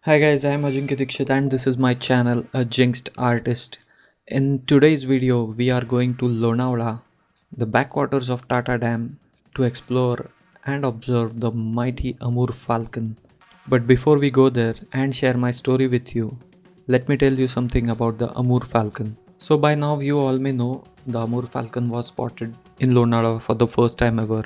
Hi guys, I am Ajinkya Dixit and this is my channel aJINXD Artist. In today's video, we are going to Lonavala, the backwaters of Tata Dam, to explore and observe the mighty Amur Falcon. But before we go there and share my story with you, let me tell you something about the Amur Falcon. So by now you all may know the Amur Falcon was spotted in Lonavala for the first time ever.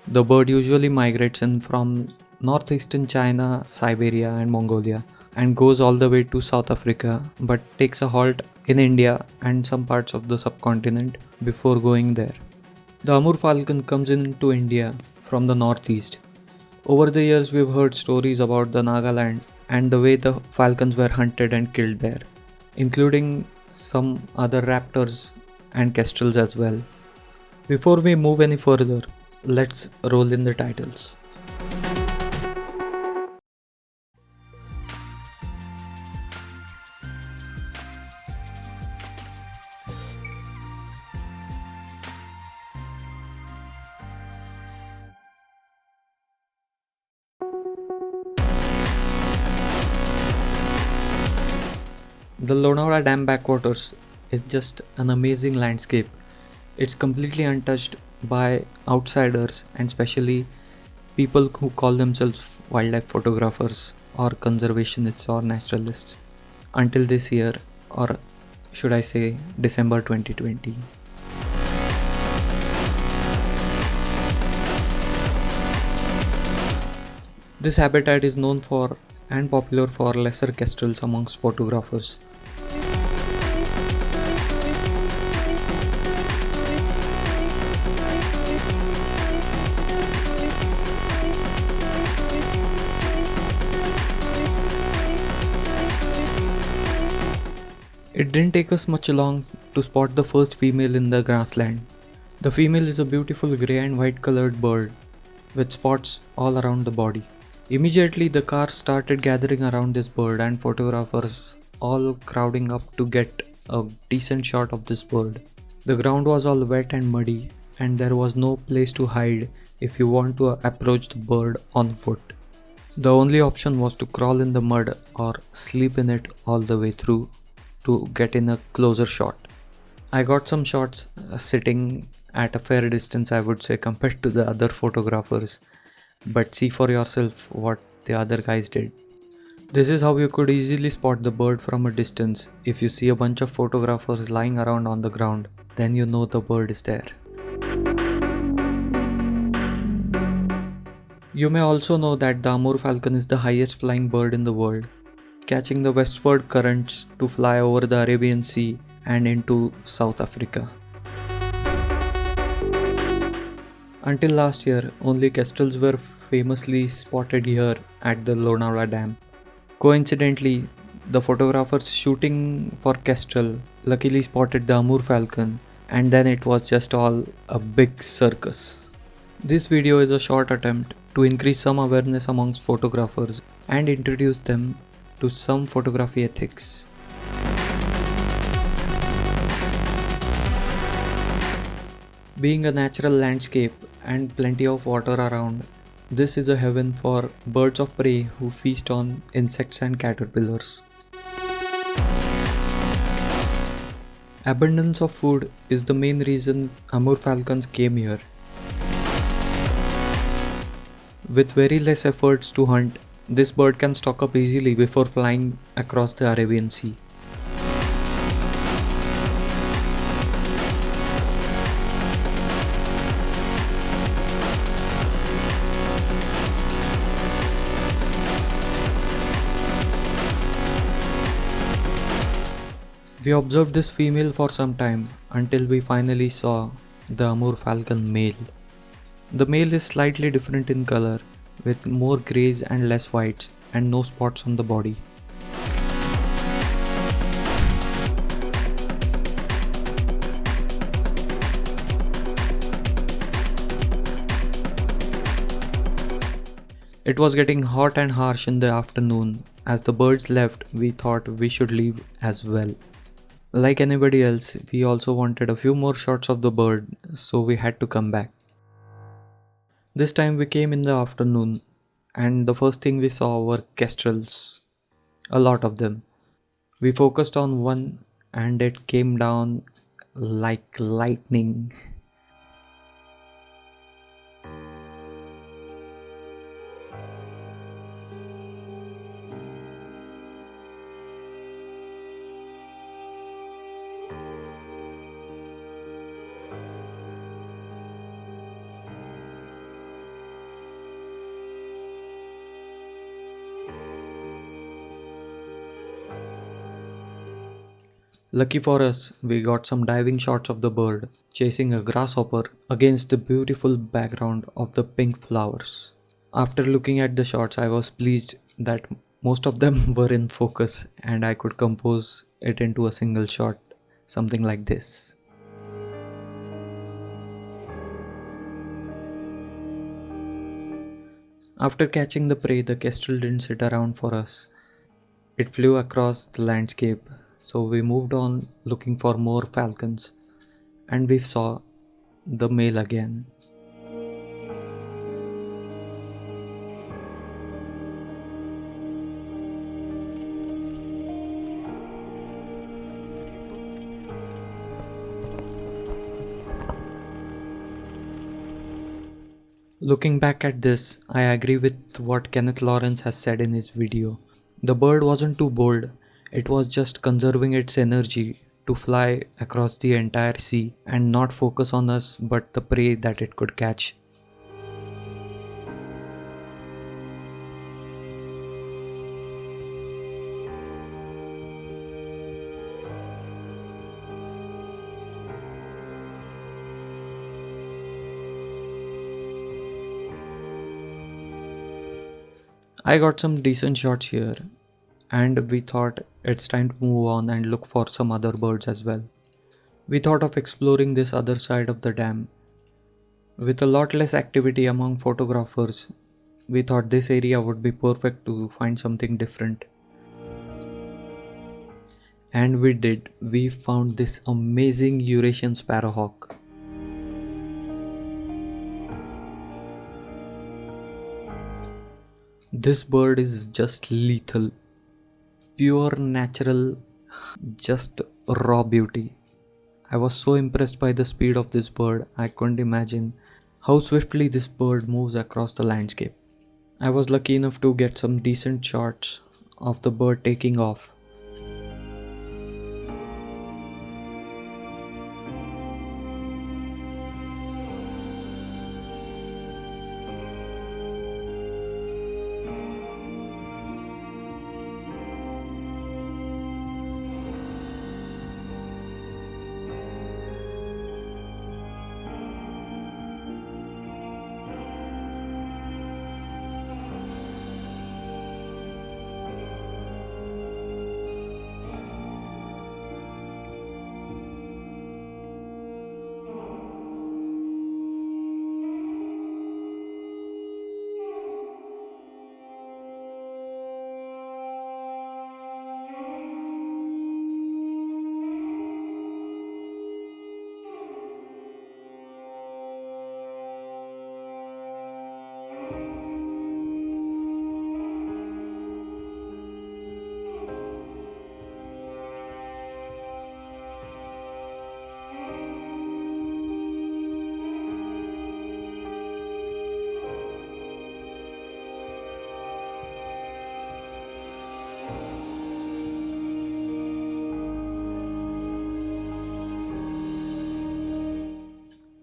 The bird usually migrates in from northeastern China, Siberia, and Mongolia and goes all the way to South Africa but takes a halt in India and some parts of the subcontinent before going there. The Amur falcon comes into India from the northeast. Over the years, we've heard stories about the Nagaland and the way the falcons were hunted and killed there, including some other raptors and kestrels as well. Before we move any further, let's roll in the titles. The Lonavala Dam backwaters is just an amazing landscape. It's completely untouched by outsiders and especially people who call themselves wildlife photographers or conservationists or naturalists until this year, or should I say December 2020. This habitat is known for and popular for lesser kestrels amongst photographers. It didn't take us much long to spot the first female in the grassland. The female is a beautiful grey and white colored bird with spots all around the body. Immediately the car started gathering around this bird and photographers all crowding up to get a decent shot of this bird. The ground was all wet and muddy and there was no place to hide if you want to approach the bird on foot. The only option was to crawl in the mud or sleep in it all the way through to get in a closer shot. I got some shots sitting at a fair distance, I would say, compared to the other photographers, but see for yourself what the other guys did. This is how you could easily spot the bird from a distance. If you see a bunch of photographers lying around on the ground, then you know the bird is there. You may also know that the Amur falcon is the highest flying bird in the world, catching the westward currents to fly over the Arabian Sea and into South Africa. Until last year, only kestrels were famously spotted here at the Lonavala Dam. Coincidentally, the photographers shooting for kestrel luckily spotted the Amur falcon, and then it was just all a big circus. This video is a short attempt to increase some awareness amongst photographers and introduce them to some photography ethics. Being a natural landscape and plenty of water around, this is a heaven for birds of prey who feast on insects and caterpillars. Abundance of food is the main reason Amur falcons came here. With very less efforts to hunt, this bird can stock up easily before flying across the Arabian Sea. We observed this female for some time until we finally saw the Amur falcon male. The male is slightly different in color, with more greys and less whites and no spots on the body. It was getting hot and harsh in the afternoon. As the birds left, we thought we should leave as well. Like anybody else, we also wanted a few more shots of the bird, so we had to come back. This time we came in the afternoon and the first thing we saw were kestrels. a lot of them. We focused on one and it came down like lightning. Lucky for us, we got some diving shots of the bird chasing a grasshopper against the beautiful background of the pink flowers. After looking at the shots, I was pleased that most of them were in focus and I could compose it into a single shot, something like this. After catching the prey, the kestrel didn't sit around for us. It flew across the landscape, so we moved on looking for more falcons, and we saw the male again. Looking back at this, I agree with what Kenneth Lawrence has said in his video. The bird wasn't too bold, it was just conserving its energy to fly across the entire sea and not focus on us but the prey that it could catch. I got some decent shots here, and we thought it's time to move on and look for some other birds as well. We thought of exploring this other side of the dam. With a lot less activity among photographers, we thought this area would be perfect to find something different. And we did. We found this amazing Eurasian sparrowhawk. This bird is just lethal. Pure natural, just raw beauty. I was so impressed by the speed of this bird, I couldn't imagine how swiftly this bird moves across the landscape. I was lucky enough to get some decent shots of the bird taking off.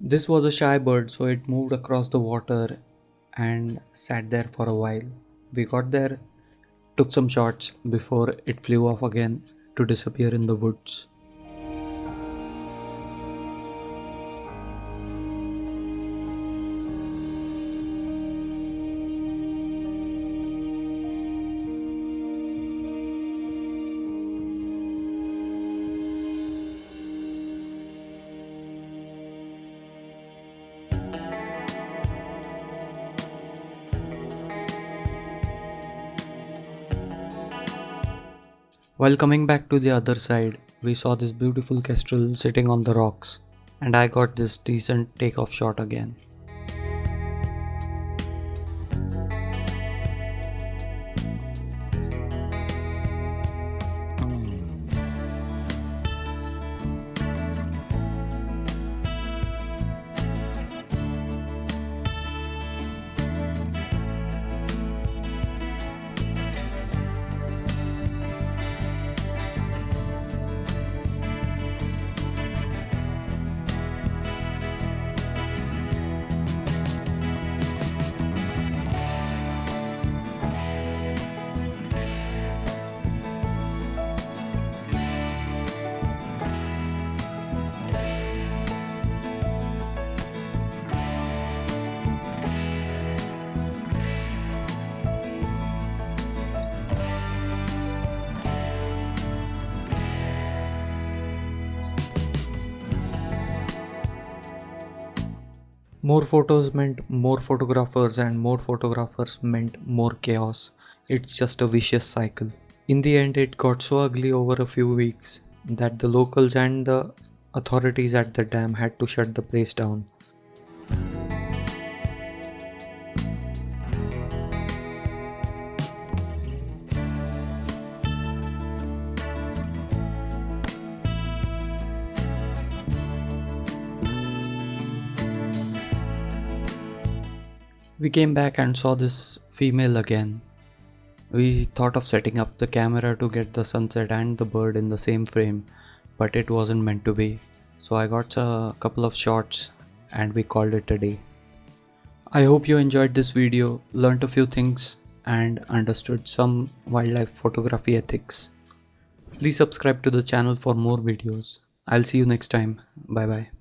This was a shy bird, so it moved across the water and sat there for a while. We got there, took some shots before it flew off again to disappear in the woods. While coming back to the other side, we saw this beautiful kestrel sitting on the rocks, and I got this decent takeoff shot again. More photos meant more photographers, and more photographers meant more chaos. It's just a vicious cycle. In the end, it got so ugly over a few weeks that the locals and the authorities at the dam had to shut the place down. We came back and saw this female again. We thought of setting up the camera to get the sunset and the bird in the same frame, but it wasn't meant to be. So I got a couple of shots and we called it a day. I hope you enjoyed this video, learned a few things and understood some wildlife photography ethics. Please subscribe to the channel for more videos. I'll see you next time. Bye bye.